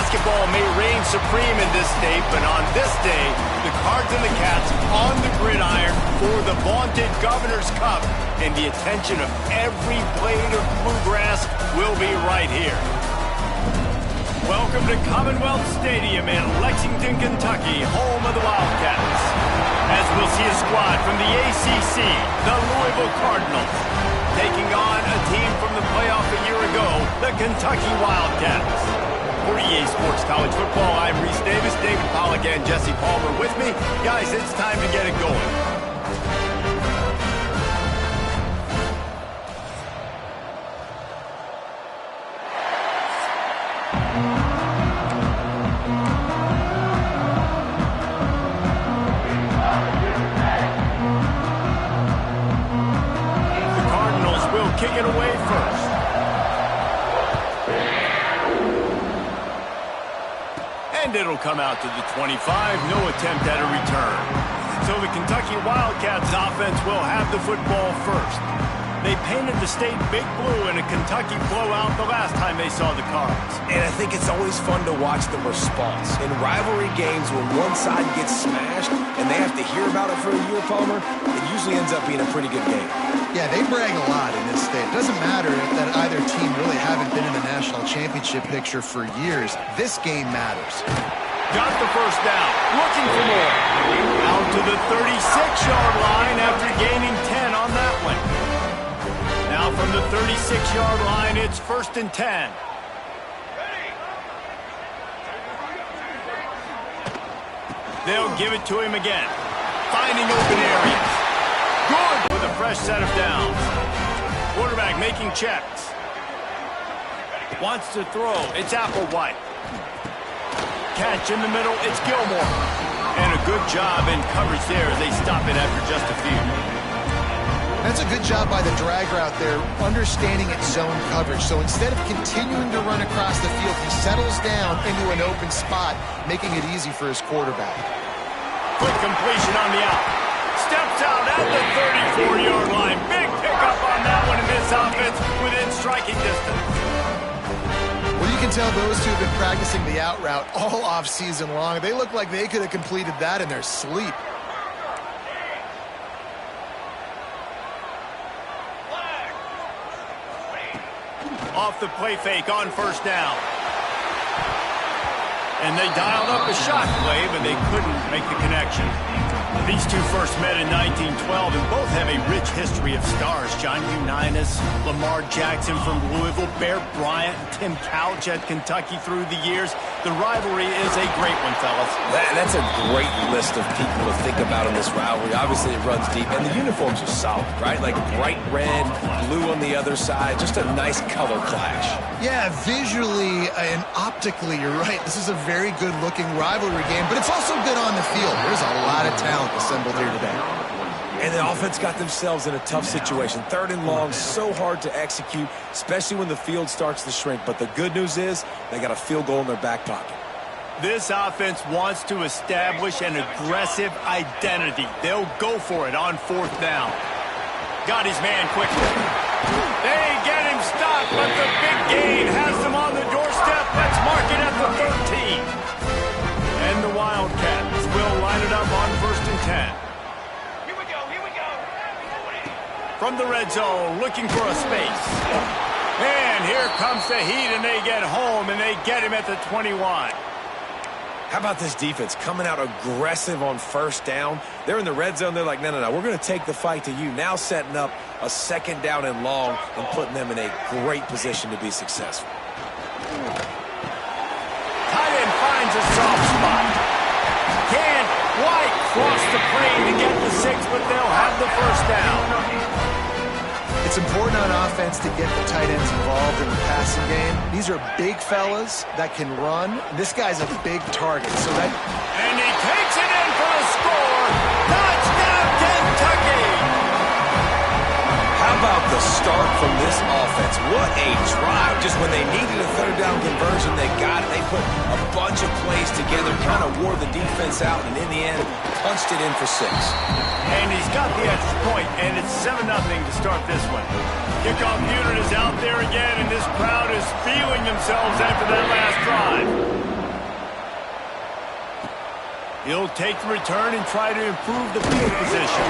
Basketball may reign supreme in this state, but on this day, the Cards and the Cats on the gridiron for the vaunted Governor's Cup, and the attention of every blade of bluegrass will be right here. Welcome to Commonwealth Stadium in Lexington, Kentucky, home of the Wildcats. As we'll see a squad from the ACC, the Louisville Cardinals, taking on a team from the playoff a year ago, the Kentucky Wildcats. For EA Sports College Football, I'm Reese Davis, David Pollack, and Jesse Palmer with me. Guys, it's time to get it going. Kick it away first. And it'll come out to the 25. No attempt at a return. So the Kentucky Wildcats offense will have the football first. They painted the state big blue in a Kentucky blowout the last time they saw the Cards. And I think it's always fun to watch the response. In rivalry games, when one side gets smashed and they have to hear about it for a year, Palmer, it usually ends up being a pretty good game. Yeah, they brag a lot in this state. It doesn't matter that either team really haven't been in the national championship picture for years. This game matters. Got the first down. Looking for more. Out to the 36-yard line after gaining 10 on that one. Now from the 36-yard line, it's 1st and 10. They'll give it to him again. Finding open areas. Good with a fresh set of downs. Quarterback making checks. Wants to throw. It's Applewhite. Catch in the middle. It's Gilmore. And a good job in coverage there as they stop it after just a few. That's a good job by the drag route there, understanding its zone coverage. So instead of continuing to run across the field, he settles down into an open spot, making it easy for his quarterback. Quick completion on the out. Steps out at the 34-yard line. Big pickup on that one in this offense within striking distance. Well, you can tell those two have been practicing the out route all off-season long. They look like they could have completed that in their sleep. Off the play fake on 1st down. And they dialed up a shot play, but they couldn't make the connection. These two first met in 1912 and both have a rich history of stars. John Unitas, Lamar Jackson from Louisville, Bear Bryant, Tim Couch at Kentucky through the years. The rivalry is a great one, fellas. That's a great list of people to think about in this rivalry. Obviously, it runs deep, and the uniforms are solid, right? Like bright red, blue on the other side, just a nice color clash. Yeah, visually and optically, you're right. This is a very good-looking rivalry game, but it's also good on the field. There's a lot of talent assembled here today. And the offense got themselves in a tough situation. 3rd and long, so hard to execute, especially when the field starts to shrink. But the good news is they got a field goal in their back pocket. This offense wants to establish an aggressive identity. They'll go for it on 4th down. Got his man quickly. They get him stopped, but the big gain has them on the doorstep. Let's mark it at the 13. And the Wildcats will line it up on 1st and 10. Here we go. From the red zone, looking for a space. And here comes the heat, and they get home, and they get him at the 21. How about this defense coming out aggressive on 1st down? They're in the red zone. They're like, no, we're going to take the fight to you. Now setting up a 2nd down and long and putting them in a great position to be successful. Tight end finds a soft spot. Can't quite cross the plane to get the 6, but they'll have the 1st down. It's important on offense to get the tight ends involved in the passing game. These are big fellas that can run. This guy's a big target, so that... And he takes it in for a score. Touchdown, Kentucky! How about the start from this offense? What a drive. Just when they needed a 3rd down conversion, they got it. They put a bunch of plays together, kind of wore the defense out, and in the end, punched it in for 6. And he's got the extra point, and it's 7-0 to start this one. Kickoff unit is out there again, and this crowd is feeling themselves after that last drive. He'll take the return and try to improve the field position.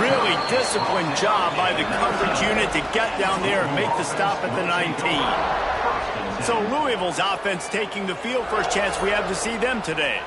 Really disciplined job by the coverage unit to get down there and make the stop at the 19. So Louisville's offense taking the field. First chance we have to see them today.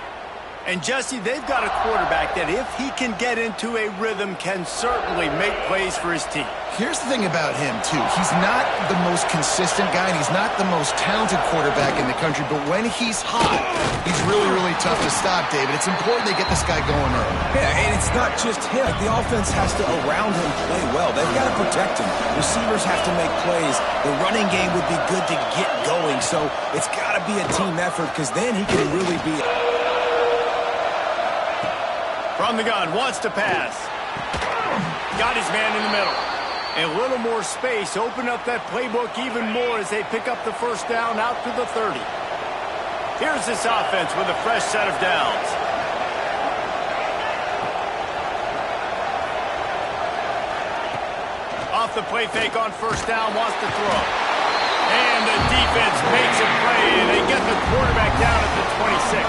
And Jesse, they've got a quarterback that if he can get into a rhythm can certainly make plays for his team. Here's the thing about him, too. He's not the most consistent guy, and he's not the most talented quarterback in the country, but when he's hot, he's really, really tough to stop, David. It's important they get this guy going early. Yeah, and it's not just him. The offense has to, around him, play well. They've got to protect him. Receivers have to make plays. The running game would be good to get going, so it's got to be a team effort because then he can really be... From the gun, wants to pass. Got his man in the middle. A little more space, open up that playbook even more as they pick up the first down out to the 30. Here's this offense with a fresh set of downs. Off the play fake on first down, wants to throw. And the defense makes a play, and they get the quarterback down at the 26.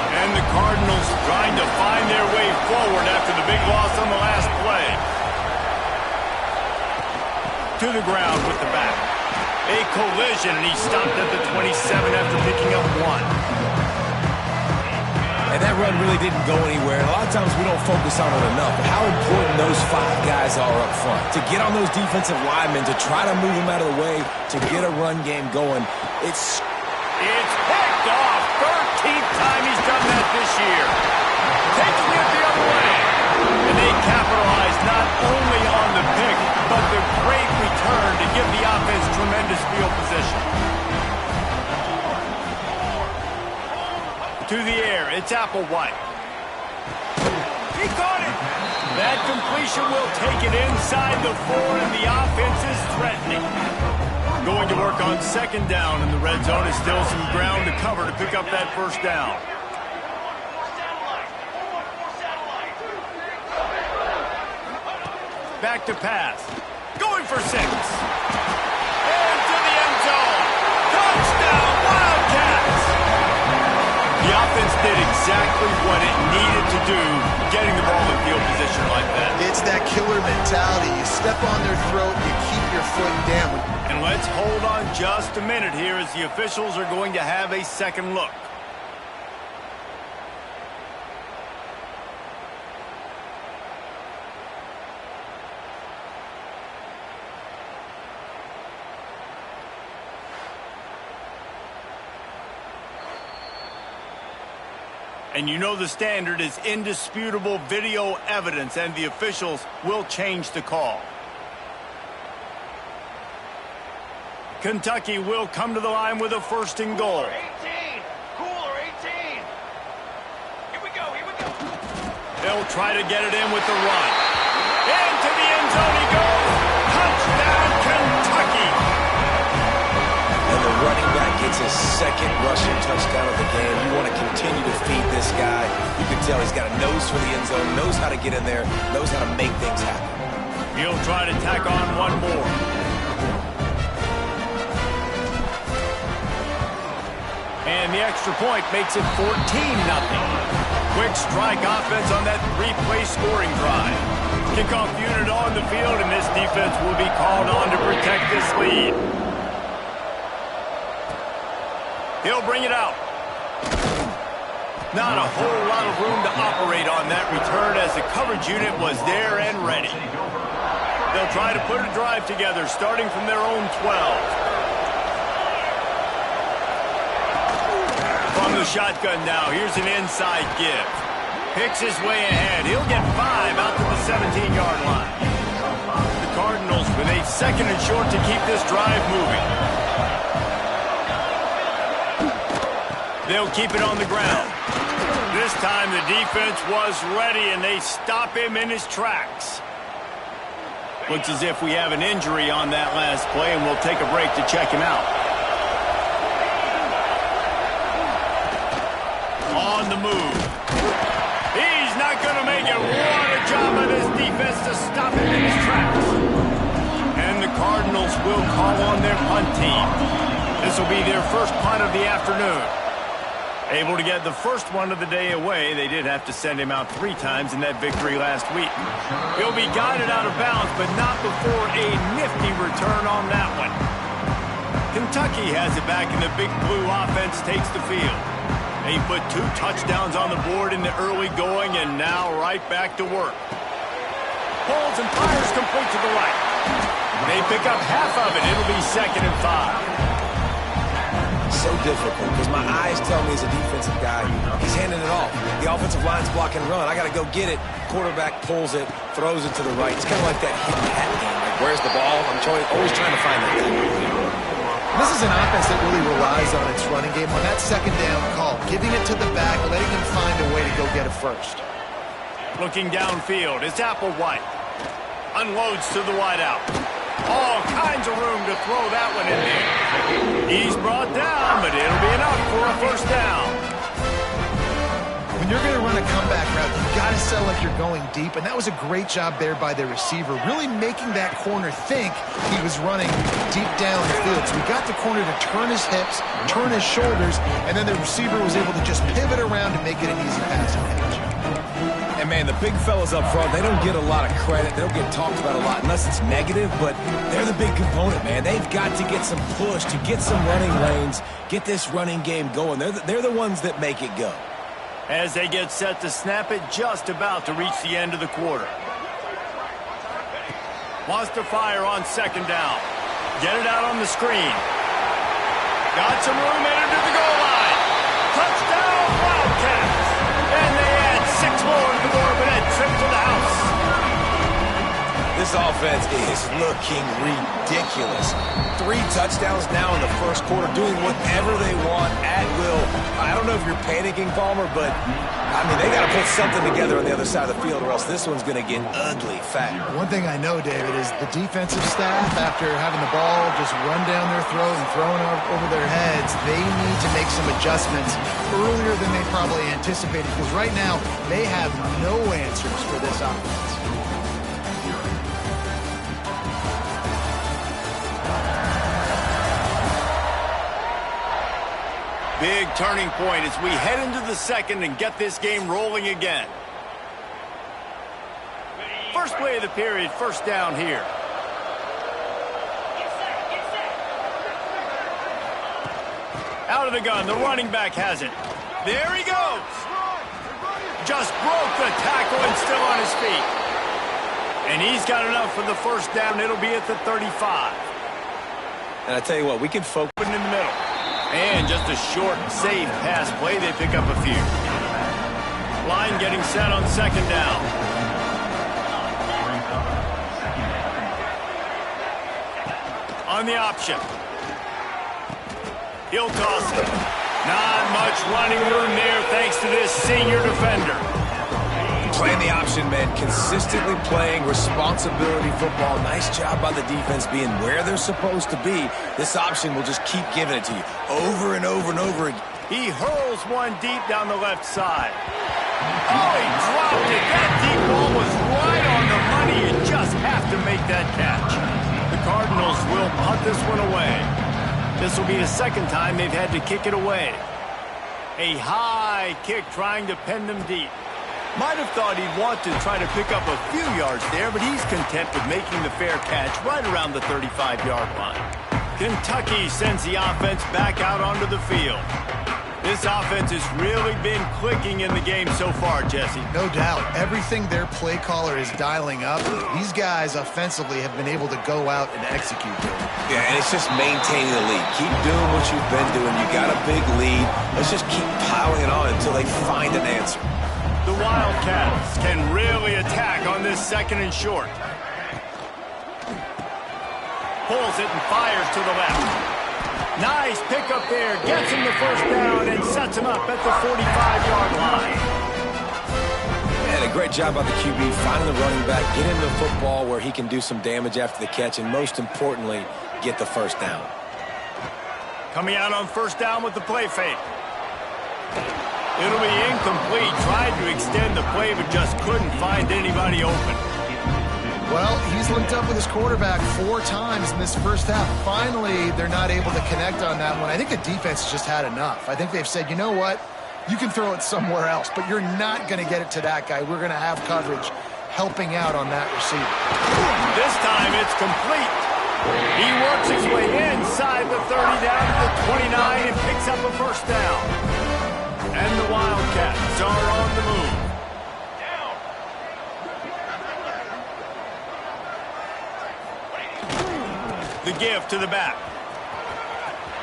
And the Cardinals trying to find their way forward after the big loss on the last play. To the ground with the back. A collision, and he stopped at the 27 after picking up one. And that run really didn't go anywhere. A lot of times we don't focus on it enough, but how important those 5 guys are up front. To get on those defensive linemen, to try to move them out of the way, to get a run game going. It's picked off. 13th time he's done that this year. Taking it the other way. And they capitalize not only on the pick, but the great return to give the offense tremendous field position. To the air, it's Applewhite. He caught it. That completion will take it inside the 4, and the offense is threatening. Going to work on second down, and the red zone is still some ground to cover to pick up that first down. Back to pass. Going for 6. Into the end zone. Touchdown, Wildcats! The offense did exactly what it needed to do, getting the ball in field position like that. It's that killer mentality. You step on their throat, you keep your foot down. And let's hold on just a minute here as the officials are going to have a second look. And you know the standard is indisputable video evidence, and the officials will change the call. Kentucky will come to the line with a first and goal. 18. Cooler 18. Here we go. They'll try to get it in with the run. Into the end zone he goes. Touchdown, Kentucky. And the running back gets his second rushing touchdown of the game. You want to continue to feed this guy. You can tell he's got a nose for the end zone, knows how to get in there, knows how to make things happen. He'll try to tack on one more. And the extra point makes it 14-0. Quick strike offense on that 3-play scoring drive. Kickoff unit on the field, and this defense will be called on to protect this lead. He'll bring it out. Not a whole lot of room to operate on that return as the coverage unit was there and ready. They'll try to put a drive together starting from their own 12. From the shotgun now, here's an inside give. Picks his way ahead. He'll get 5 out to the 17-yard line. The Cardinals with a second and short to keep this drive moving. They'll keep it on the ground. This time the defense was ready, and they stop him in his tracks. Looks as if we have an injury on that last play, and we'll take a break to check him out. On the move. He's not going to make it. What a job by this defense to stop him in his tracks. And the Cardinals will call on their punt team. This will be their first punt of the afternoon. Able to get the first one of the day away. They did have to send him out 3 times in that victory last week. He'll be guided out of bounds, but not before a nifty return on that one. Kentucky has it back, and the Big Blue offense takes the field. They put 2 touchdowns on the board in the early going, and now right back to work. Pulls and fires complete to the right. They pick up half of it. It'll be 2nd and 5. So difficult because my eyes tell me as a defensive guy, he's handing it off. The offensive line's blocking run. I got to go get it. Quarterback pulls it, throws it to the right. It's kind of like that hit and hat game. Like, where's the ball? I'm always trying to find that guy. This is an offense that really relies on its running game. On that 2nd down call, giving it to the back, letting him find a way to go get it first. Looking downfield, it's Applewhite. Unloads to the wideout. All kinds of room to throw that one in there. He's brought down, but it'll be enough for a 1st down. When you're going to run a comeback route, you've got to sell like you're going deep, and that was a great job there by the receiver, really making that corner think he was running deep down the field. So he got the corner to turn his hips, turn his shoulders, and then the receiver was able to just pivot around and make it an easy passing catch. And, man, the big fellas up front, they don't get a lot of credit. They don't get talked about a lot unless it's negative, but they're the big component, man. They've got to get some push, to get some running lanes, get this running game going. They're the ones that make it go. As they get set to snap it, just about to reach the end of the quarter. Wants to fire on 2nd down. Get it out on the screen. Got some room headed to the goal line. Touchdown, Wildcats! And they add 6 more to the board with that trip to the house. This offense is looking ridiculous. 3 touchdowns now in the 1st quarter, doing whatever they want at will. I don't know if you're panicking, Palmer, but, I mean, they got to put something together on the other side of the field, or else this one's going to get ugly fast. One thing I know, David, is the defensive staff, after having the ball just run down their throat and thrown over their heads, they need to make some adjustments earlier than they probably anticipated, because right now they have no answers for this offense. Big turning point as we head into the 2nd and get this game rolling again. First play of the period, 1st down here. Out of the gun, the running back has it. There he goes. Just broke the tackle and still on his feet. And he's got enough for the 1st down. It'll be at the 35. And I tell you what, we can focus in the middle. And just a short, safe pass play. They pick up a few. Line getting set on 2nd down. On the option. He'll toss it. Not much running room there thanks to this senior defender. Playing the option, man. Consistently playing responsibility football. Nice job by the defense being where they're supposed to be. This option will just keep giving it to you over and over and over again. He hurls one deep down the left side. Oh, he dropped it. That deep ball was right on the money. You just have to make that catch. The Cardinals will punt this one away. This will be the 2nd time they've had to kick it away. A high kick trying to pen them deep. Might have thought he'd want to try to pick up a few yards there, but he's content with making the fair catch right around the 35-yard line. Kentucky sends the offense back out onto the field. This offense has really been clicking in the game so far, Jesse. No doubt. Everything their play caller is dialing up, these guys offensively have been able to go out and execute. Yeah, and it's just maintaining the lead. Keep doing what you've been doing. You got a big lead. Let's just keep piling it on until they find an answer. The Wildcats can really attack on this 2nd and short. Pulls it and fires to the left. Nice pickup there. Gets him the 1st down and sets him up at the 45-yard line. And a great job by the QB finding the running back, get him the football where he can do some damage after the catch, and most importantly, get the 1st down. Coming out on 1st down with the play fake. It'll be incomplete. Tried to extend the play, but just couldn't find anybody open. Well, he's linked up with his quarterback 4 times in this 1st half. Finally, they're not able to connect on that one. I think the defense has just had enough. I think they've said, you know what? you can throw it somewhere else, but you're not going to get it to that guy. We're going to have coverage helping out on that receiver. This time it's complete. He works his way inside the 30 down to the 29 and picks up a first down. And the Wildcats are on the move. The give to the back.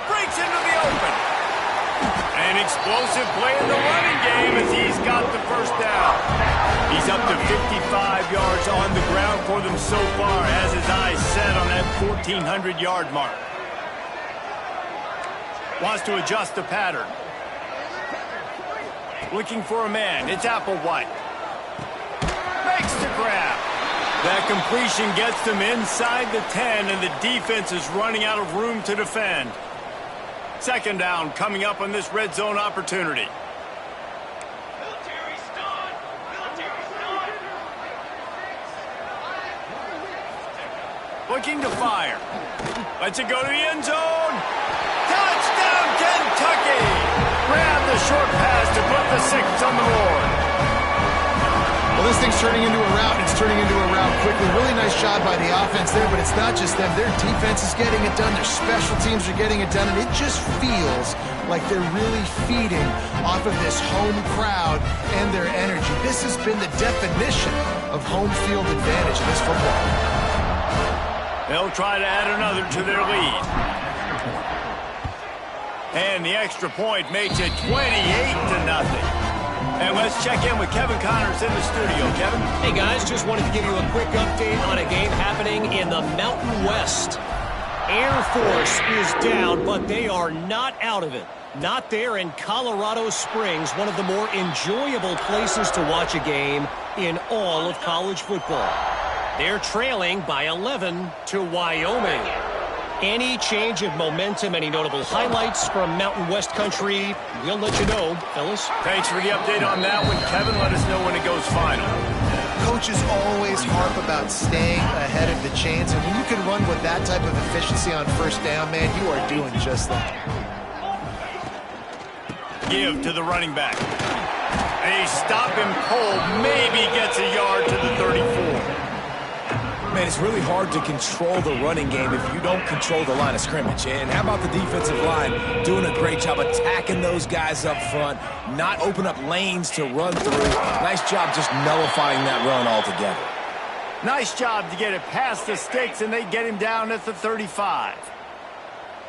Breaks into the open. An explosive play in the running game as he's got the first down. He's up to 55 yards on the ground for them so far, has his eyes set on that 1,400-yard mark. Wants to adjust the pattern. Looking for a man. It's Applewhite. Makes the grab. That completion gets them inside the 10, and the defense is running out of room to defend. Second down coming up on this red zone opportunity. Looking to fire. Lets it go to the end zone. Touchdown, Kentucky! Grab the short pass to put the 6 on the board. Well, this thing's turning into a route, and it's turning into a route quickly. Really nice job by the offense there, but it's not just them. Their defense is getting it done. Their special teams are getting it done, and it just feels like they're really feeding off of this home crowd and their energy. This has been the definition of home field advantage in this football. They'll try to add another to their lead. And the extra point makes it 28-0. And let's check in with Kevin Connors in the studio. Kevin? Hey, guys, just wanted to give you a quick update on a game happening in the Mountain West. Air Force is down, but they are not out of it. Not there in Colorado Springs, one of the more enjoyable places to watch a game in all of college football. They're trailing by 11 to Wyoming. Any change of momentum, any notable highlights from Mountain West country, we'll let you know, fellas. Thanks for the update on that one, Kevin. Let us know when it goes final. Coaches always harp about staying ahead of the chains, and when you can run with that type of efficiency on first down, man, you are doing just that. Give to the running back. They stop him cold, maybe gets a yard to the 34. Man, it's really hard to control the running game if you don't control the line of scrimmage. And how about the defensive line doing a great job attacking those guys up front, not open up lanes to run through. Nice job just nullifying that run altogether. Nice job to get it past the sticks, and they get him down at the 35.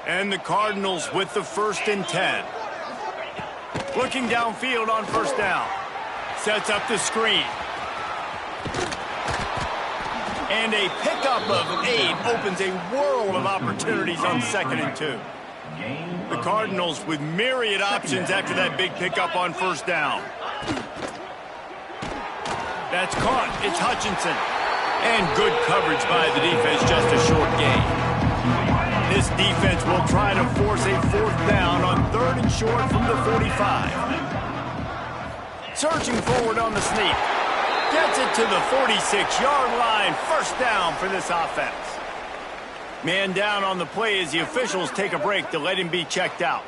And the Cardinals with the 1st and 10. Looking downfield on first down. Sets up the screen. And a pickup of 8 opens a world of opportunities on 2nd and 2. The Cardinals with myriad options after that big pickup on first down. That's caught. It's Hutchinson. And good coverage by the defense, just a short gain. This defense will try to force a 4th down on 3rd and short from the 45. Surging forward on the sneak. Gets it to the 46-yard line. First down for this offense. Man down on the play as the officials take a break to let him be checked out.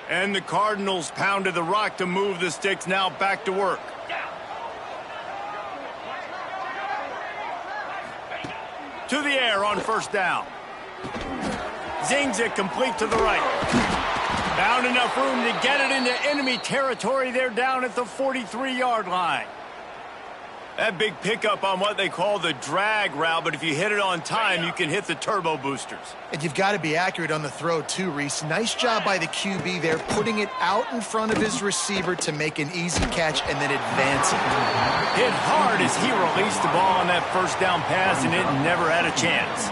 And the Cardinals pounded the rock to move the sticks, now back to work. To the air on first down. Zings it complete to the right. Found enough room to get it into enemy territory. They're down at the 43-yard line. That big pickup on what they call the drag route, but if you hit it on time, you can hit the turbo boosters. And you've got to be accurate on the throw, too, Reese. Nice job by the QB there, putting it out in front of his receiver to make an easy catch and then advancing. Hit hard as he released the ball on that first down pass, and it never had a chance.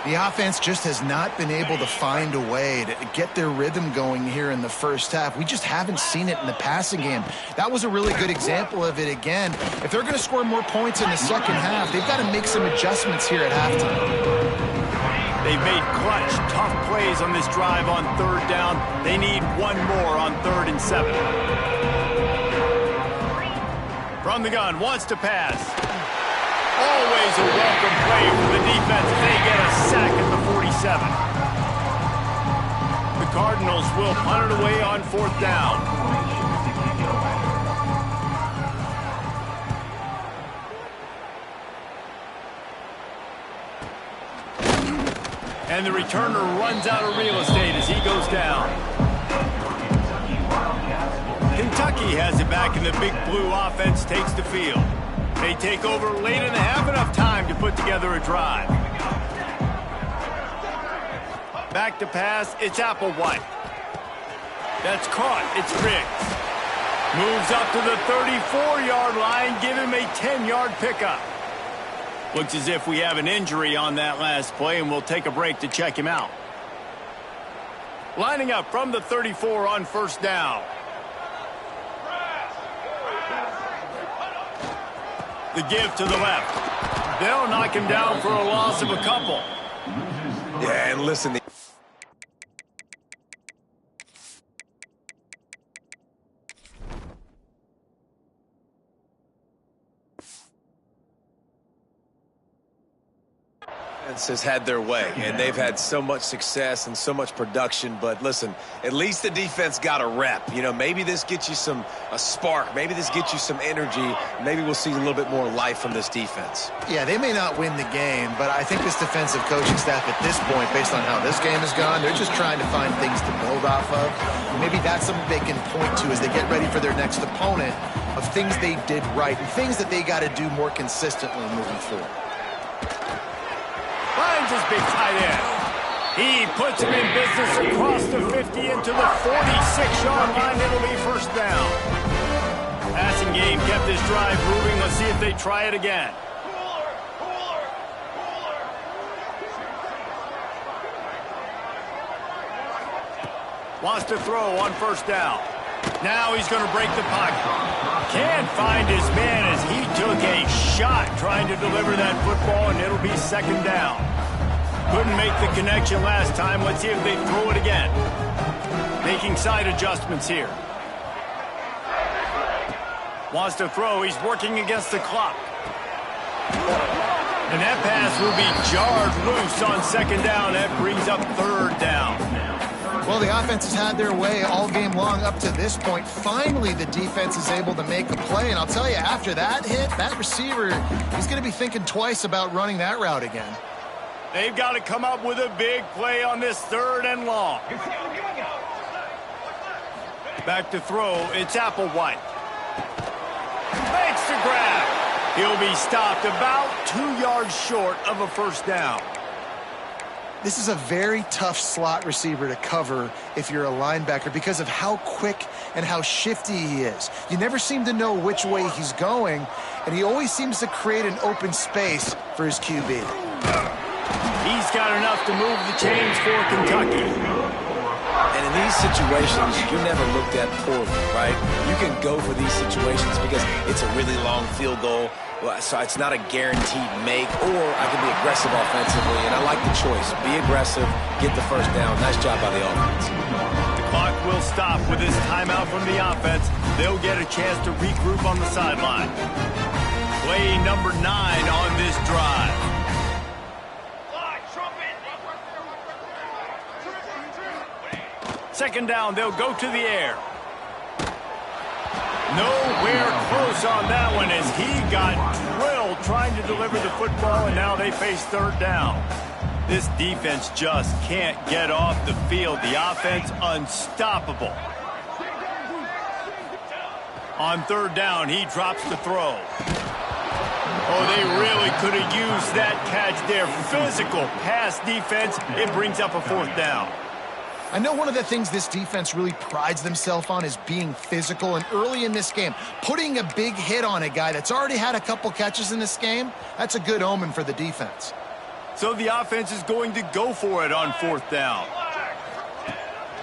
The offense just has not been able to find a way to get their rhythm going here in the first half. We just haven't seen it in the passing game. That was a really good example of it again. If they're going to score more points in the second half, they've got to make some adjustments here at halftime. They've made clutch, tough plays on this drive on 3rd down. They need one more on 3rd and 7. From the gun, wants to pass. Always a welcome play for the defense as they get a sack at the 47. The Cardinals will punt it away on 4th down. And the returner runs out of real estate as he goes down. Kentucky has it back, and the Big Blue offense takes the field. They take over late in the half, enough time to put together a drive. Back to pass, it's Applewhite. That's caught, it's Riggs. Moves up to the 34-yard line, give him a 10-yard pickup. Looks as if we have an injury on that last play, and we'll take a break to check him out. Lining up from the 34 on 1st down. The give to the left. They'll knock him down for a loss of a couple. Yeah, and listen, has had their way, and they've had so much success and so much production. But listen, at least the defense got a rep. You know, maybe this gets you a spark. Maybe this gets you some energy. Maybe we'll see a little bit more life from this defense. Yeah, they may not win the game, but I think this defensive coaching staff at this point, based on how this game has gone, they're just trying to find things to build off of. Maybe that's something they can point to as they get ready for their next opponent, of things they did right and things that they got to do more consistently moving forward. Finds his big tight end. He puts him in business across the 50 into the 46-yard line. It'll be 1st down. Passing game kept this drive moving. Let's see if they try it again. Wants to throw on 1st down. Now he's going to break the pocket. Can't find his man as he took a shot trying to deliver that football, and it'll be 2nd down. Couldn't make the connection last time. Let's see if they throw it again. Making side adjustments here. Wants to throw. He's working against the clock. And that pass will be jarred loose on 2nd down. That brings up 3rd down. Well, the offense has had their way all game long up to this point. Finally, the defense is able to make a play. And I'll tell you, after that hit, that receiver, he's going to be thinking twice about running that route again. They've got to come up with a big play on this 3rd and long. Back to throw, it's Applewhite. Makes the grab. He'll be stopped about 2 yards short of a 1st down. This is a very tough slot receiver to cover if you're a linebacker because of how quick and how shifty he is. You never seem to know which way he's going, and he always seems to create an open space for his QB. He's got enough to move the chains for Kentucky. And in these situations, you're never looked at poorly, right? You can go for these situations because it's a really long field goal. So it's not a guaranteed make, or I can be aggressive offensively, and I like the choice. Be aggressive, get the 1st down. Nice job by the offense. The clock will stop with this timeout from the offense. They'll get a chance to regroup on the sideline. Play number 9 on this drive. 2nd down, they'll go to the air. Nowhere close on that one as he got drilled trying to deliver the football, and now they face 3rd down. This defense just can't get off the field. The offense unstoppable. On 3rd down, he drops the throw. Oh, they really could have used that catch there. Physical pass defense. It brings up a 4th down. I know one of the things this defense really prides themselves on is being physical, and early in this game, putting a big hit on a guy that's already had a couple catches in this game, that's a good omen for the defense. So the offense is going to go for it on 4th down.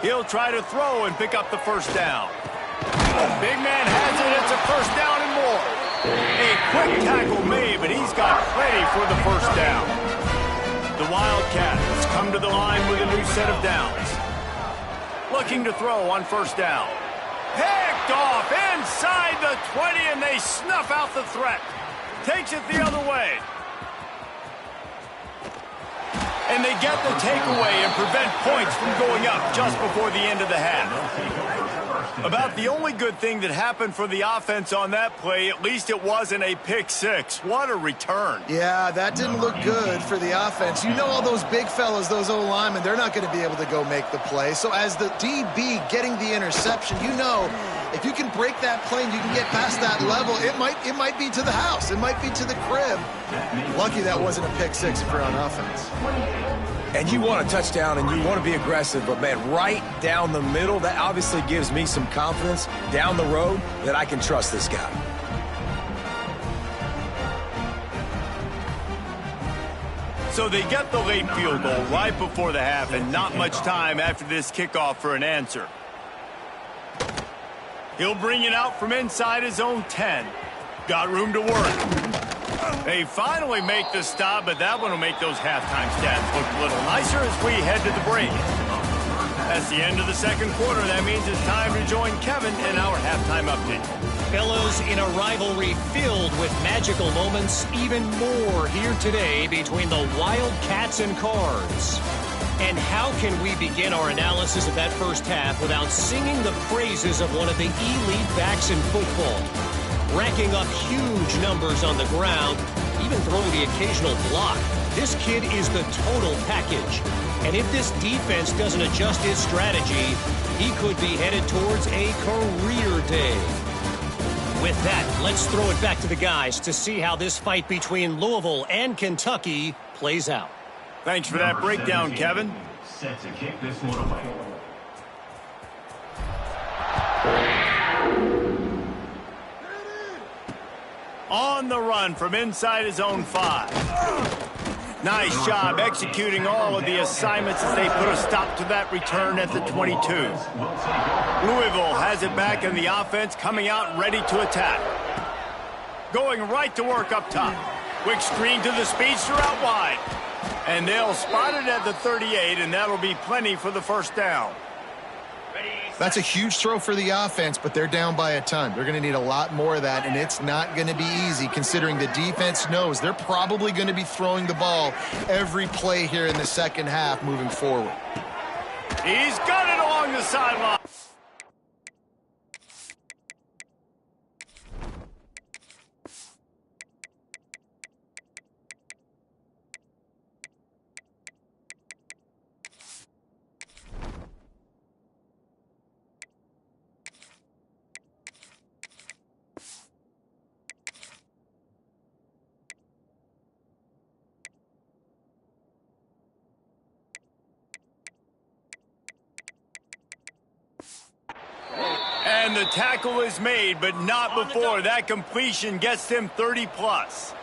He'll try to throw and pick up the 1st down. Big man has it. It's a 1st down and more. A quick tackle made, but he's got plenty for the 1st down. The Wildcats come to the line with a new set of downs. Looking to throw on 1st down. Picked off inside the 20, and they snuff out the threat. Takes it the other way. A And they get the takeaway and prevent points from going up just before the end of the half. About the only good thing that happened for the offense on that play, at least it wasn't a pick six. What a return. Yeah, that didn't look good for the offense. You know all those big fellas, those O-linemen, they're not going to be able to go make the play. So as the DB getting the interception, you know if you can break that play and you can get past that level, it might be to the house. It might be to the crib. Lucky that wasn't a pick six if you're on offense. And you want a touchdown and you want to be aggressive, but, man, right down the middle, that obviously gives me some confidence down the road that I can trust this guy. So they get the late field goal right before the half and not much time after this kickoff for an answer. He'll bring it out from inside his own 10. Got room to work. They finally make the stop, but that one will make those halftime stats look a little nicer as we head to the break. That's the end of the second quarter. That means it's time to join Kevin in our halftime update. Fellas, in a rivalry filled with magical moments, even more here today between the Wildcats and Cards. And how can we begin our analysis of that first half without singing the praises of one of the elite backs in football? Racking up huge numbers on the ground, even throwing the occasional block. This kid is the total package. And if this defense doesn't adjust his strategy, he could be headed towards a career day. With that, let's throw it back to the guys to see how this fight between Louisville and Kentucky plays out. Thanks for that breakdown, Kevin. Set to kick this one away. On the run from inside his own 5. Nice job executing all of the assignments as they put a stop to that return at the 22. Louisville has it back in the offense, coming out ready to attack. Going right to work up top. Quick screen to the speedster out wide. And they'll spot it at the 38, and that'll be plenty for the first down. That's a huge throw for the offense, but they're down by a ton. They're going to need a lot more of that, and it's not going to be easy considering the defense knows they're probably going to be throwing the ball every play here in the second half moving forward. He's got it along the sideline. And the tackle is made, but not before that completion gets them 30+.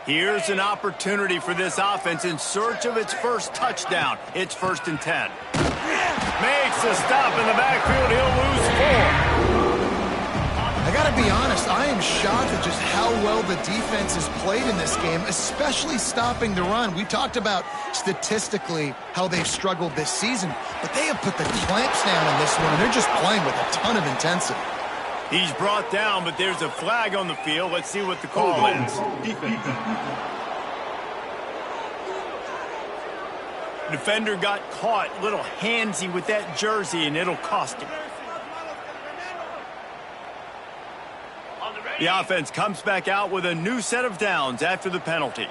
Here's an opportunity for this offense in search of its first touchdown. It's 1st and 10. Makes a stop in the backfield. He'll lose 4. I got to be honest, I am shocked at just how well the defense has played in this game, especially stopping the run. We talked about statistically how they've struggled this season, but they have put the clamps down on this one, and they're just playing with a ton of intensity. He's brought down, but there's a flag on the field. Let's see what the call is. Defender got caught a little handsy with that jersey, and it'll cost him. The offense comes back out with a new set of downs after the penalty.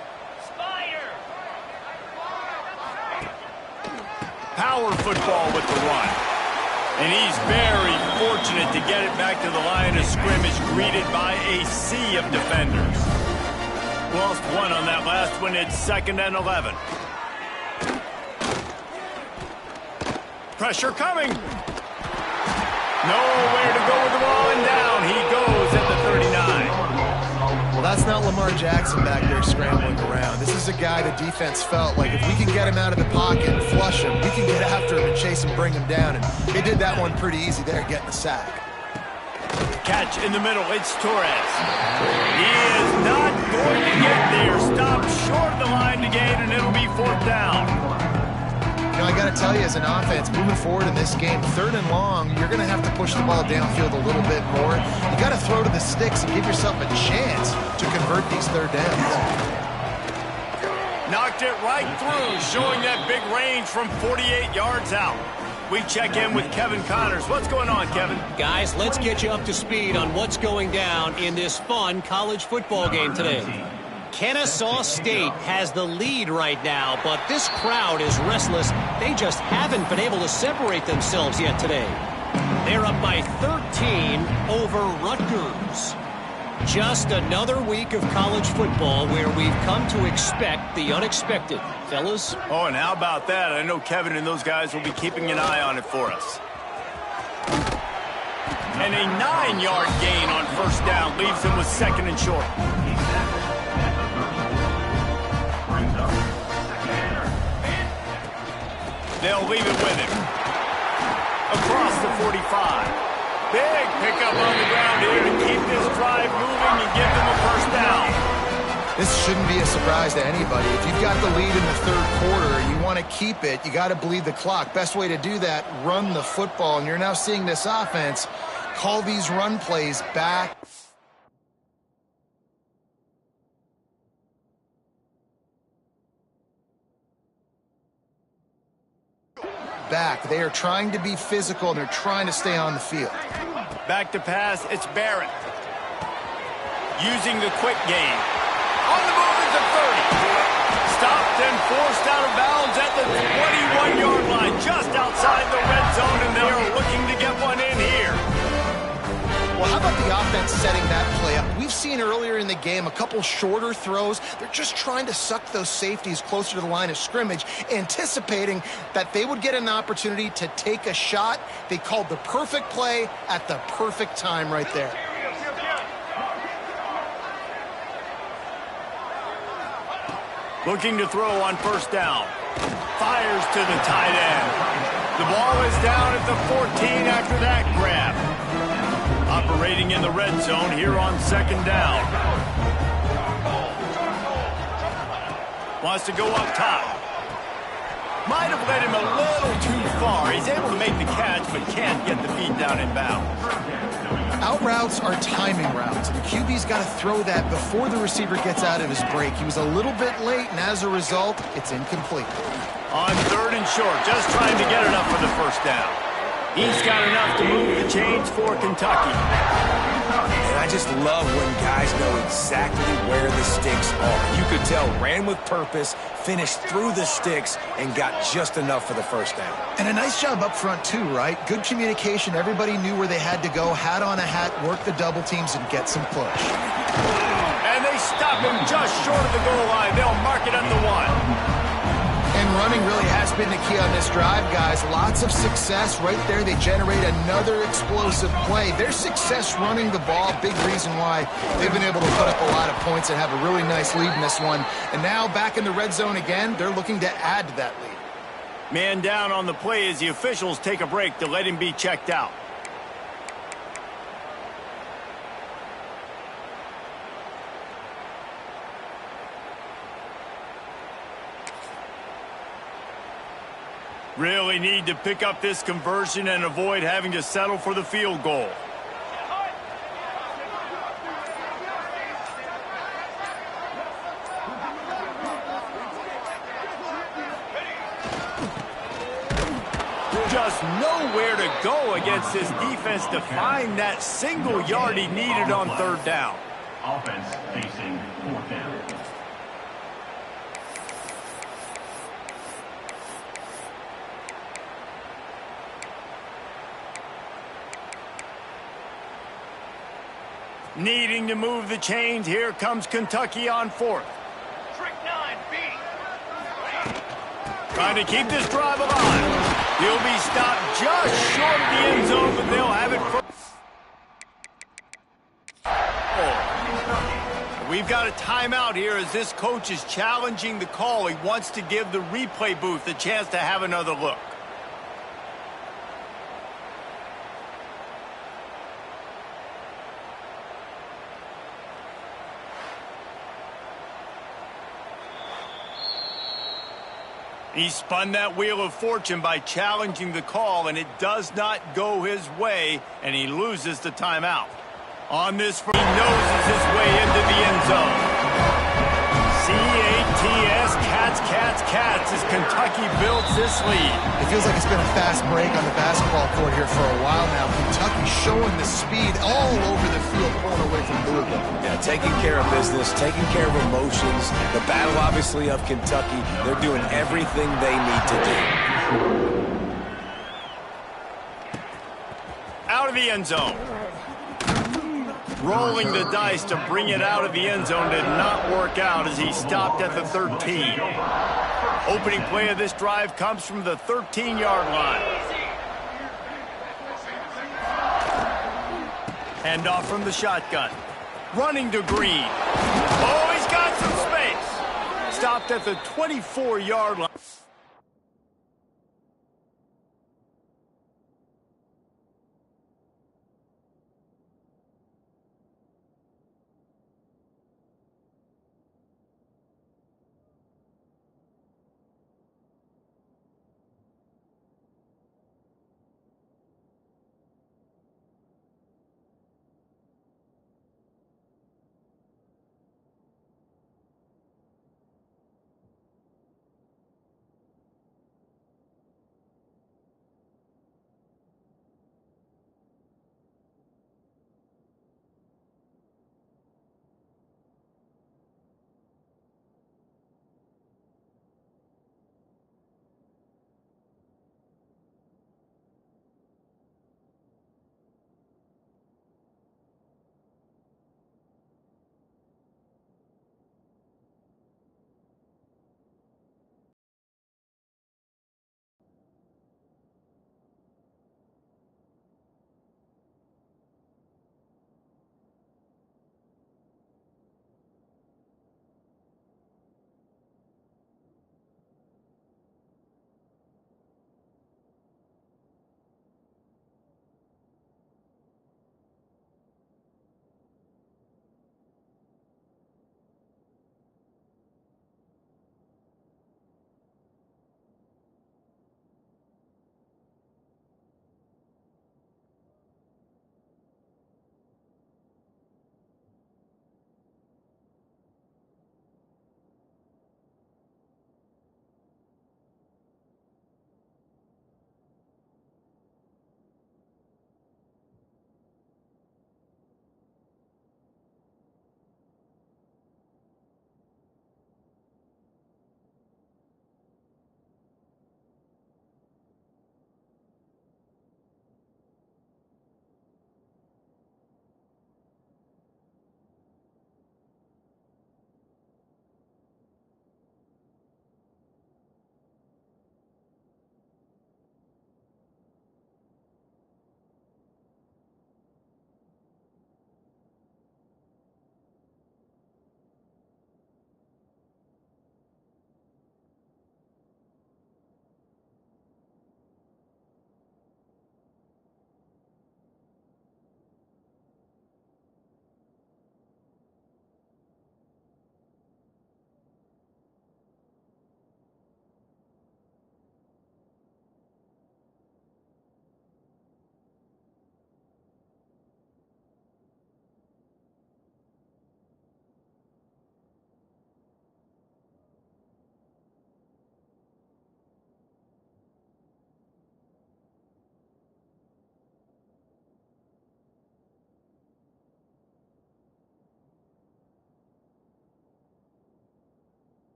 Power football with the run. And he's very fortunate to get it back to the line of scrimmage, greeted by a sea of defenders. Lost 1 on that last one. It's 2nd and 11. Pressure coming. Nowhere to go with the ball, and down he goes at the 39. Well, that's not Lamar Jackson back there scrambling around. This is a guy the defense felt like if we can get him out of the pocket and flush him, we can get after him and chase him, bring him down. And they did that one pretty easy there, getting the sack. Catch in the middle. It's Torres. He is not going to get there. Stopped short of the line to gain, and it'll be 4th down. You know, I got to tell you, as an offense, moving forward in this game, 3rd and long, you're going to have to push the ball downfield a little bit more. You got to throw to the sticks and give yourself a chance to convert these 3rd downs. Knocked it right through, showing that big range from 48 yards out. We check in with Kevin Connors. What's going on, Kevin? Guys, let's get you up to speed on what's going down in this fun college football game today. Kennesaw State has the lead right now, but this crowd is restless. They just haven't been able to separate themselves yet today. They're up by 13 over Rutgers. Just another week of college football where we've come to expect the unexpected. Fellas? Oh, and how about that? I know Kevin and those guys will be keeping an eye on it for us. And a 9-yard gain on first down leaves him with second and short. They'll leave it with him. Across the 45. Big pickup on the ground here to keep this drive moving and give them a first down. This shouldn't be a surprise to anybody. If you've got the lead in the third quarter and you want to keep it, you got to bleed the clock. Best way to do that, run the football. And you're now seeing this offense call these run plays back. They are trying to be physical, and they're trying to stay on the field. Back to pass, it's Barrett. Using the quick game. On the move at the 30. Stopped and forced out of bounds at the 21-yard line, just outside the red zone, and they are looking to get one in here. Well, how about the offense setting that play up? We've seen earlier in the game a couple shorter throws. They're just trying to suck those safeties closer to the line of scrimmage, anticipating that they would get an opportunity to take a shot. They called the perfect play at the perfect time right there. Looking to throw on first down. Fires to the tight end. The ball is down at the 14 after that grab. Operating in the red zone here on second down. Wants to go up top. Might have led him a little too far. He's able to make the catch, but can't get the feet down in bounds. Out routes are timing routes. The QB's got to throw that before the receiver gets out of his break. He was a little bit late, and as a result, it's incomplete. On third and short, just trying to get it up for the first down. He's got enough to move the chains for Kentucky. And I just love when guys know exactly where the sticks are. You could tell, ran with purpose, finished through the sticks, and got just enough for the first down. And a nice job up front, too, right? Good communication. Everybody knew where they had to go. Hat on a hat, work the double teams, and get some push. And they stop him just short of the goal line. They'll mark it at the 1. And running really has been the key on this drive, guys. Lots of success right there. They generate another explosive play. Their success running the ball, big reason why they've been able to put up a lot of points and have a really nice lead in this one. And now back in the red zone again, they're looking to add to that lead. Man down on the play as the officials take a break to let him be checked out. Really need to pick up this conversion and avoid having to settle for the field goal. Just nowhere to go against this defense to find that single yard he needed on third down. Offense facing fourth down. Needing to move the chains, here comes Kentucky on fourth. Trick 9B. Trying to keep this drive alive. He'll be stopped just short of the end zone, but they'll have it for... Oh. We've got a timeout here as this coach is challenging the call. He wants to give the replay booth a chance to have another look. He spun that wheel of fortune by challenging the call, and it does not go his way, and he loses the timeout. On this, he noses his way into the end zone. CATS catch Cats as Kentucky builds this lead. It feels like it's been a fast break on the basketball court here for a while now. Kentucky showing the speed all over the field, pulling away from Louisville. Yeah, taking care of business, taking care of emotions. The battle, obviously, of Kentucky. They're doing everything they need to do. Out of the end zone. Rolling the dice to bring it out of the end zone did not work out as he stopped at the 13. Opening play of this drive comes from the 13-yard line. Handoff from the shotgun. Running to Green. Oh, he's got some space. Stopped at the 24-yard line.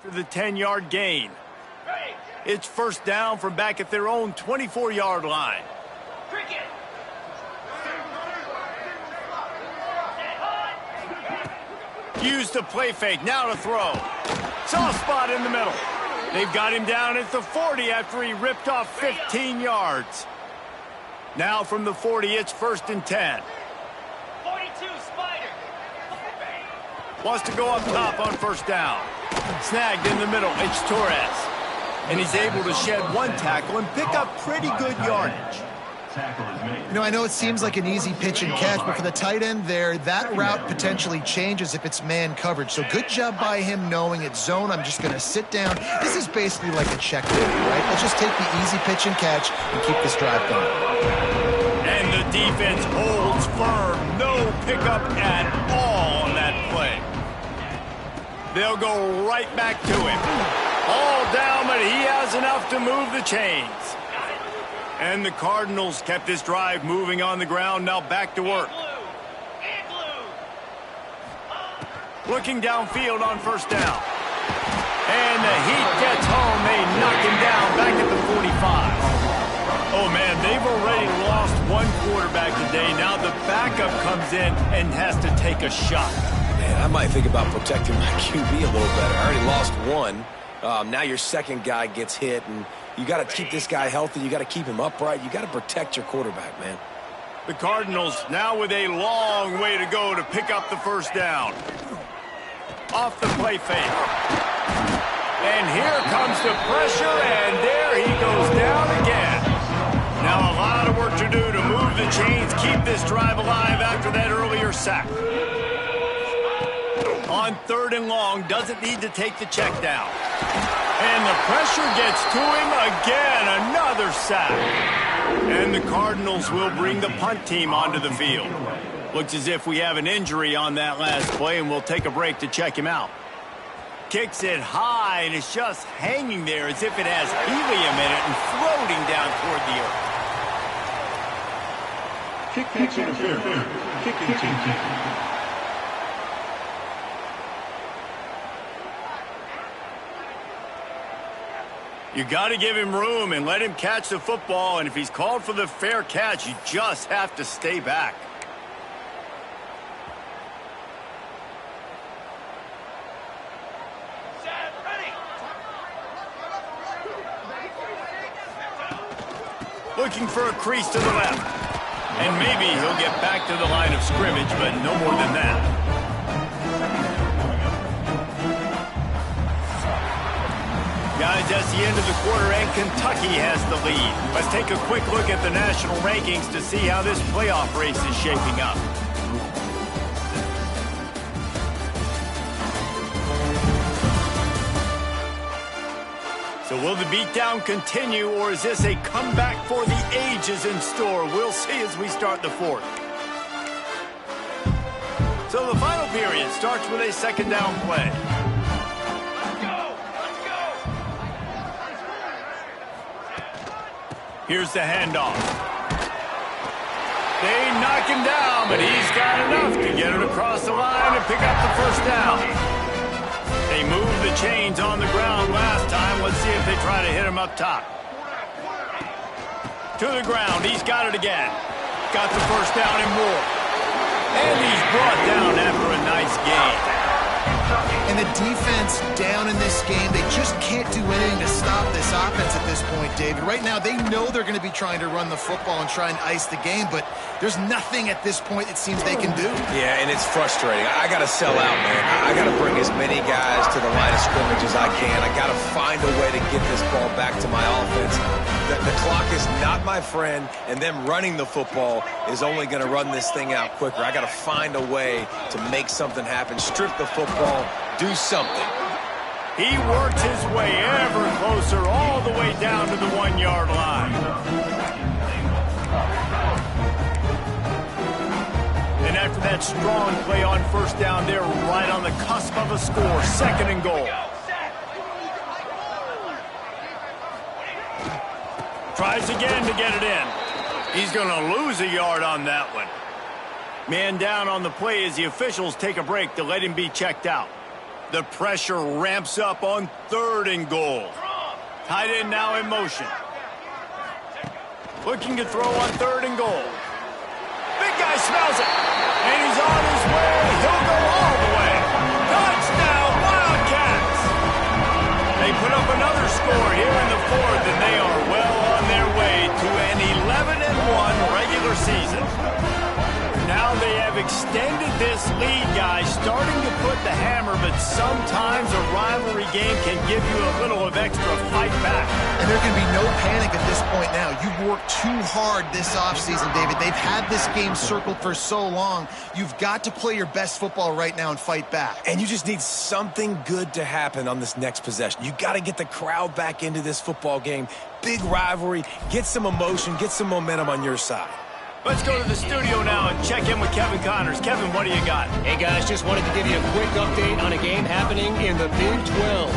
for the 10-yard gain. It's first down from back at their own 24-yard line. Used to play fake, now to throw. Soft spot in the middle. They've got him down at the 40 after he ripped off 15 yards. Now from the 40, it's first and 10. 42, Spider. Wants to go up top on first down. Snagged in the middle, it's Torres. And he's able to shed one tackle and pick up pretty good yardage. Tackle is made. You know, I know it seems like an easy pitch and catch, but for the tight end there, that route potentially changes if it's man coverage. So good job by him knowing it's zone. I'm just going to sit down. This is basically like a check down, right? Let's just take the easy pitch and catch and keep this drive going. And the defense holds firm. No pickup at all on that play. They'll go right back to him. All down, but he has enough to move the chains. And the Cardinals kept this drive moving on the ground. Now back to work. Looking downfield on first down. And the heat gets home. They knock him down back at the 45. Oh, man, they've already lost one quarterback today. Now the backup comes in and has to take a shot. Man, I might think about protecting my QB a little better. I already lost one. Now your second guy gets hit, and you got to keep this guy healthy. You got to keep him upright. You got to protect your quarterback, man. The Cardinals now with a long way to go to pick up the first down. Off the play fake. And here comes the pressure, and there he goes down again. Now a lot of work to do to move the chains, keep this drive alive after that earlier sack. On third and long, doesn't need to take the check down. And the pressure gets to him again, another sack. And the Cardinals will bring the punt team onto the field. Looks as if we have an injury on that last play, and we'll take a break to check him out. Kicks it high, and it's just hanging there as if it has helium in it and floating down toward the earth. Kick interference. Kicking team. You got to give him room and let him catch the football, and if he's called for the fair catch, you just have to stay back. Set, ready. Looking for a crease to the left. And maybe he'll get back to the line of scrimmage, but no more than that. Guys, that's the end of the quarter, and Kentucky has the lead. Let's take a quick look at the national rankings to see how this playoff race is shaping up. So will the beatdown continue, or is this a comeback for the ages in store? We'll see as we start the fourth. So the final period starts with a second down play. Here's the handoff. They knock him down, but he's got enough to get it across the line and pick up the first down. They moved the chains on the ground last time. Let's see if they try to hit him up top. To the ground. He's got it again. Got the first down and more. And he's brought down after a nice gain. And the defense down in this game, they just can't do anything to stop this offense at this point, David. Right now, they know they're going to be trying to run the football and try and ice the game, but there's nothing at this point it seems they can do. Yeah, and it's frustrating. I got to sell out, man. I got to bring as many guys to the line of scrimmage as I can. I got to find a way to get this ball back to my offense. The clock is not my friend, and them running the football is only going to run this thing out quicker. I got to find a way to make something happen, strip the football, do something. He works his way ever closer all the way down to the 1 yard line. And after that strong play on first down, they're right on the cusp of a score. Second and goal. Tries again to get it in. He's going to lose a yard on that one. Man down on the play as the officials take a break to let him be checked out. The pressure ramps up on 3rd and goal. Tight end now in motion. Looking to throw on 3rd and goal. Big guy smells it. And he's on his way. He'll go all the way. Touchdown, Wildcats. They put up another score here in the 4th, and they are well on their way to an 11-1 regular season. Now they have extended this lead, guys, starting to put the hammer, but sometimes a rivalry game can give you a little of extra fight back. And there can be no panic at this point now. You've worked too hard this offseason, David. They've had this game circled for so long. You've got to play your best football right now and fight back. And you just need something good to happen on this next possession. You got to get the crowd back into this football game. Big rivalry. Get some emotion. Get some momentum on your side. Let's go to the studio now and check in with Kevin Connors. Kevin, what do you got? Hey, guys, just wanted to give you a quick update on a game happening in the Big 12.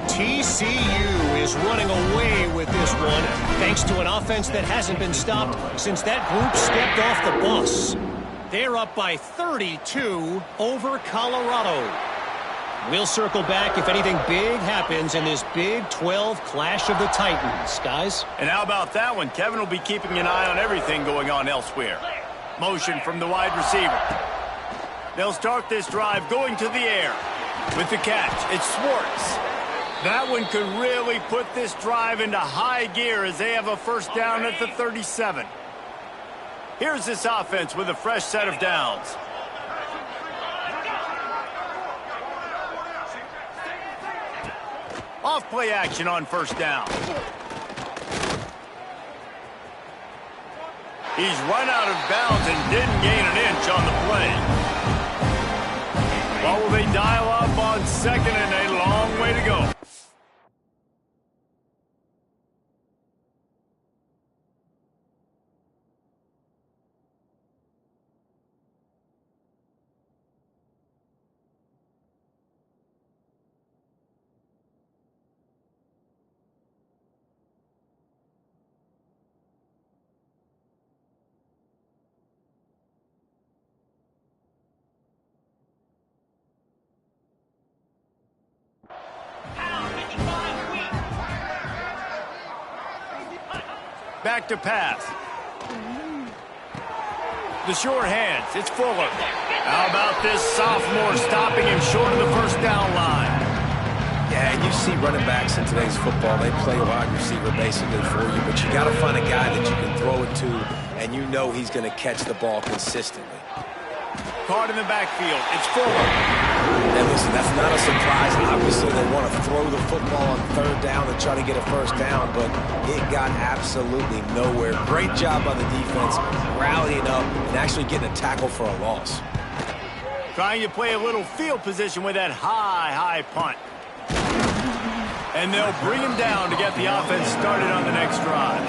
TCU is running away with this one thanks to an offense that hasn't been stopped since that group stepped off the bus. They're up by 32 over Colorado. We'll circle back if anything big happens in this Big 12 clash of the Titans, guys. And how about that one? Kevin will be keeping an eye on everything going on elsewhere. Motion from the wide receiver. They'll start this drive going to the air. With the catch, it's Swartz. That one could really put this drive into high gear as they have a 1st down at the 37. Here's this offense with a fresh set of downs. Off-play action on 1st down. He's run out of bounds and didn't gain an inch on the play. Well, will they dial up on 2nd and a long way to go? Back to pass. The short hands. It's Fuller. How about this sophomore stopping him short of the 1st down line? Yeah, and you see running backs in today's football, they play a wide receiver basically for you, but you got to find a guy that you can throw it to, and you know he's going to catch the ball consistently. Caught in the backfield. It's Fuller. And listen, that's not a surprise. Obviously, they want to throw the football on 3rd down and try to get a 1st down, but it got absolutely nowhere. Great job by the defense, rallying up and actually getting a tackle for a loss. Trying to play a little field position with that high punt. And they'll bring him down to get the offense started on the next drive.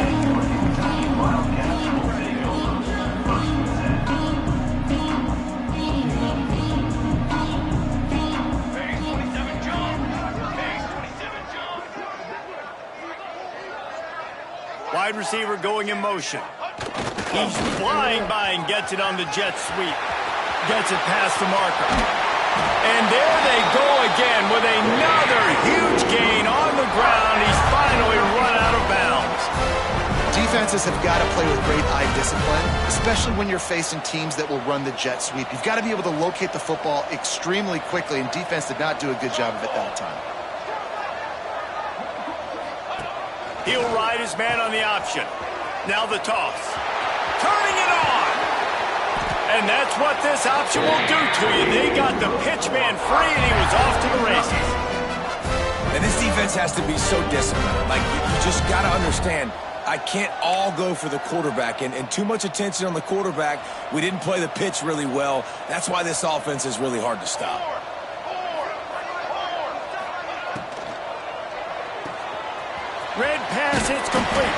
Wide receiver going in motion. He's flying by and gets it on the jet sweep. Gets it past the marker. And there they go again with another huge gain on the ground. He's finally run out of bounds. Defenses have got to play with great eye discipline, especially when you're facing teams that will run the jet sweep. You've got to be able to locate the football extremely quickly, and defense did not do a good job of it that time. He'll ride his man on the option. Now the toss. Turning it on. And that's what this option will do to you. They got the pitch man free, and he was off to the races. And this defense has to be so disciplined. Like, you just got to understand, I can't all go for the quarterback. And too much attention on the quarterback. We didn't play the pitch really well. That's why this offense is really hard to stop. Red pass hits complete.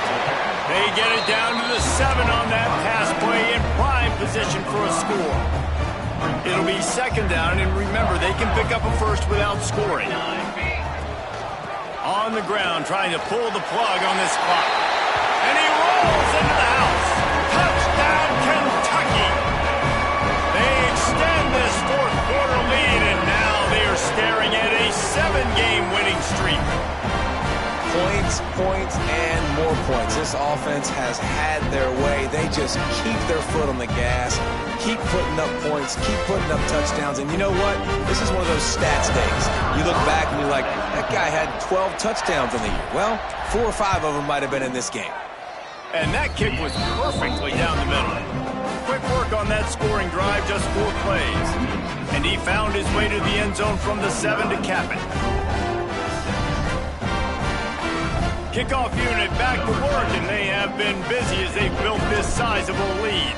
They get it down to the 7 on that pass play in prime position for a score. It'll be 2nd down, and remember, they can pick up a 1st without scoring. On the ground, trying to pull the plug on this clock. And he rolls into the house. Touchdown, Kentucky. They extend this 4th quarter lead, and now they are staring points, and more points. This offense has had their way. They just keep their foot on the gas, keep putting up points, keep putting up touchdowns. And you know what? This is one of those stats days. You look back and you're like, that guy had 12 touchdowns in the year. Well, 4 or 5 of them might have been in this game. And that kick was perfectly down the middle. Quick work on that scoring drive, just 4 plays. And he found his way to the end zone from the 7 to cap it. Kickoff unit back to work, and they have been busy as they built this sizable lead.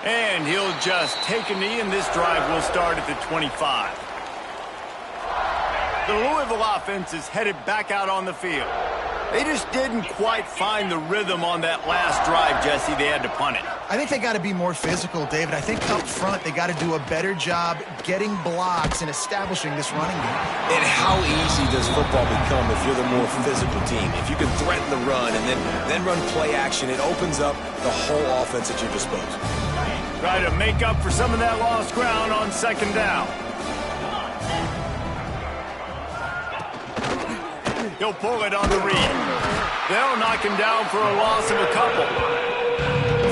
And he'll just take a knee, and this drive will start at the 25. The Louisville offense is headed back out on the field. They just didn't quite find the rhythm on that last drive, Jesse. They had to punt it. I think they got to be more physical, David. I think up front they got to do a better job getting blocks and establishing this running game. And how easy does football become if you're the more physical team? If you can threaten the run and then run play action, it opens up the whole offense at your disposal. Try to make up for some of that lost ground on second down. He'll pull it on the read. They'll knock him down for a loss of a couple.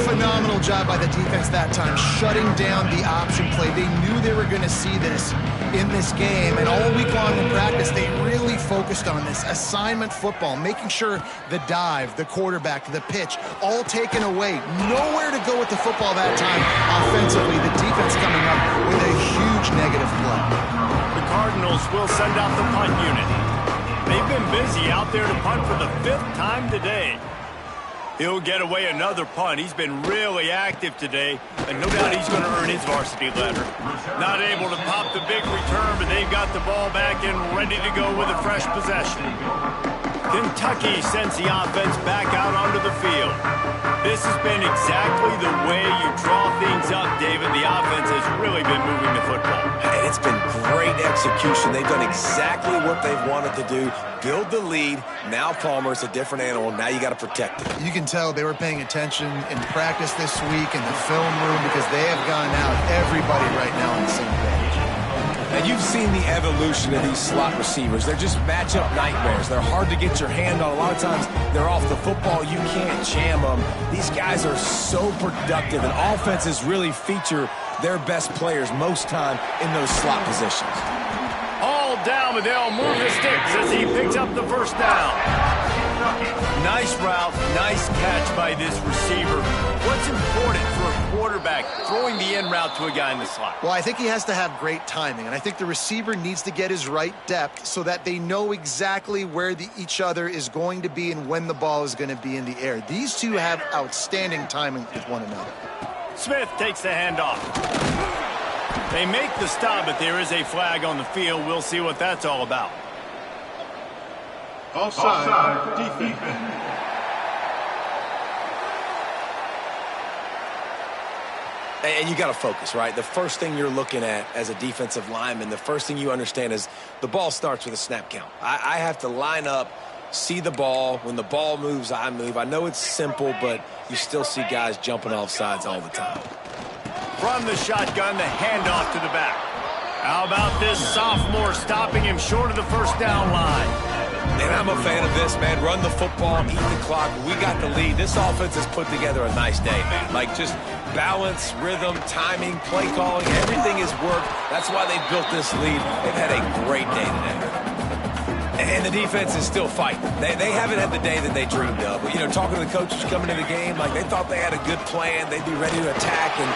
Phenomenal job by the defense that time, shutting down the option play. They knew they were going to see this in this game, and all week long in practice, they really focused on this assignment football, making sure the dive, the quarterback, the pitch, all taken away. Nowhere to go with the football that time offensively. The defense coming up with a huge negative play. The Cardinals will send out the punt unit. They've been busy out there to punt for the 5th time today. He'll get away another punt. He's been really active today, and no doubt he's going to earn his varsity letter. Not able to pop the big return, but they've got the ball back and ready to go with a fresh possession. Kentucky sends the offense back out onto the field. This has been exactly the way you draw things up, David. The offense has really been moving the football. And it's been great execution. They've done exactly what they've wanted to do. Build the lead. Now Palmer's a different animal. Now you got to protect it. You can tell they were paying attention in practice this week in the film room because they have gone out, everybody right now on the same page. And you've seen the evolution of these slot receivers. They're just matchup nightmares. They're hard to get your hand on. A lot of times they're off the football. You can't jam them. These guys are so productive, and offenses really feature their best players most time in those slot positions. All down, but they'll move the sticks as he picks up the first down. Nice route, nice catch by this receiver. What's important for a quarterback throwing the in route to a guy in the slot? Well, I think he has to have great timing, and I think the receiver needs to get his right depth so that they know exactly where each other is going to be and when the ball is going to be in the air. These two have outstanding timing with one another. Smith takes the handoff. They make the stop, but there is a flag on the field. We'll see what that's all about. Offside, defense. And you got to focus, right? The first thing you're looking at as a defensive lineman, the first thing you understand is the ball starts with a snap count. I have to line up, see the ball. When the ball moves, I move. I know it's simple, but you still see guys jumping off sides all the time. From the shotgun, the handoff to the back. How about this sophomore stopping him short of the first down line? And I'm a fan of this, man. Run the football, eat the clock. We got the lead. This offense has put together a nice day, man. Like just balance, rhythm, timing, play calling, everything has worked. That's why they built this lead. They've had a great day today. And the defense is still fighting. They haven't had the day that they dreamed of. But, you know, talking to the coaches coming into the game, like they thought they had a good plan. They'd be ready to attack and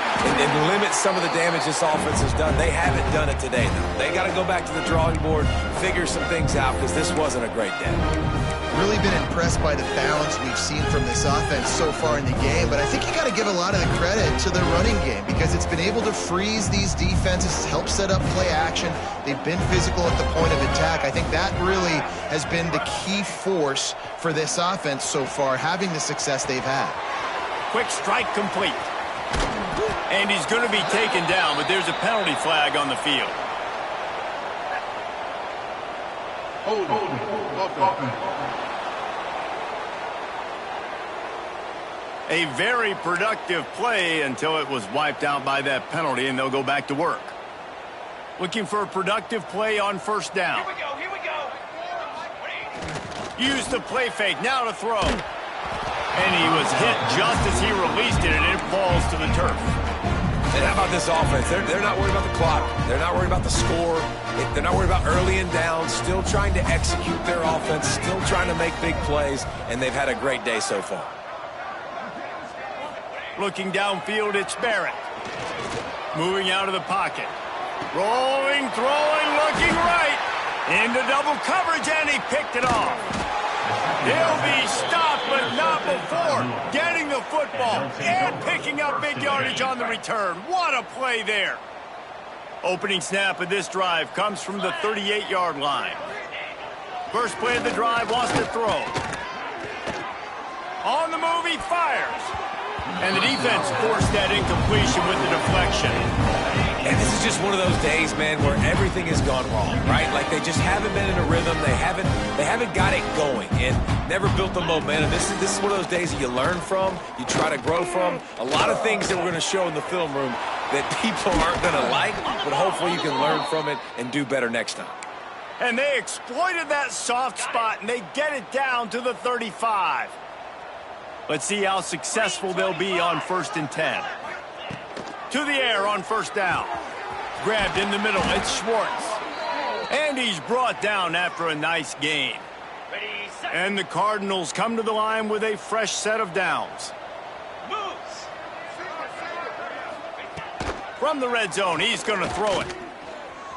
limit some of the damage this offense has done. They haven't done it today, though. They got to go back to the drawing board, figure some things out, because this wasn't a great day. Really been impressed by the balance we've seen from this offense so far in the game, but I think you got to give a lot of the credit to the running game because it's been able to freeze these defenses, help set up play action. They've been physical at the point of attack. I think that really has been the key force for this offense so far, having the success they've had. Quick strike complete. And he's going to be taken down, but there's a penalty flag on the field. A very productive play until it was wiped out by that penalty, and they'll go back to work. Looking for a productive play on first down. Here we go. Use the play fake, now to throw. And he was hit just as he released it, and it falls to the turf. And how about this offense? They're not worried about the clock. They're not worried about the score. They're not worried about early and down. Still trying to execute their offense. Still trying to make big plays. And they've had a great day so far. Looking downfield, it's Barrett. Moving out of the pocket. Rolling, throwing, looking right. Into double coverage, and he picked it off. He'll be stopped, but not before getting the football and picking up big yardage on the return. What a play there. Opening snap of this drive comes from the 38-yard line. First play of the drive, wants to throw. On the move, he fires. And the defense forced that incompletion with the deflection. And this is just one of those days, man, where everything has gone wrong, right? Like they just haven't been in a rhythm. They haven't got it going and never built the momentum. This is one of those days that you learn from, you try to grow from. A lot of things that we're going to show in the film room that people aren't going to like, but hopefully you can learn from it and do better next time. And they exploited that soft spot, and they get it down to the 35. Let's see how successful they'll be on 1st and 10. To the air on first down. Grabbed in the middle, it's Schwartz. And he's brought down after a nice gain. And the Cardinals come to the line with a fresh set of downs. From the red zone, he's going to throw it.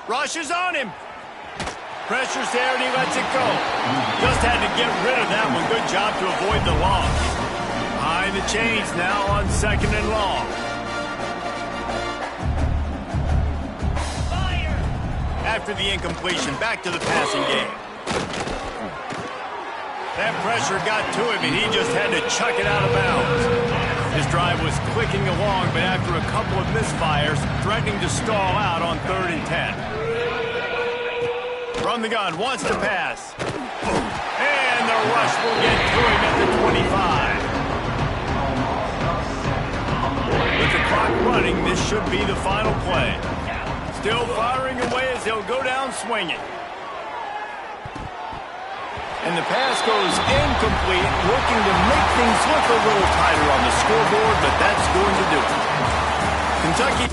Rushes on him. Pressure's there, and he lets it go. Just had to get rid of that one. Good job to avoid the loss. Behind the chains now on 2nd and long. After the incompletion, back to the passing game. That pressure got to him, and he just had to chuck it out of bounds. His drive was clicking along, but after a couple of misfires, threatening to stall out on 3rd and 10. From the gun, wants to pass. And the rush will get to him at the 25. With the clock running, this should be the final play. Still firing away as he'll go down swinging. And the pass goes incomplete, looking to make things look a little tighter on the scoreboard, but that's going to do it. Kentucky.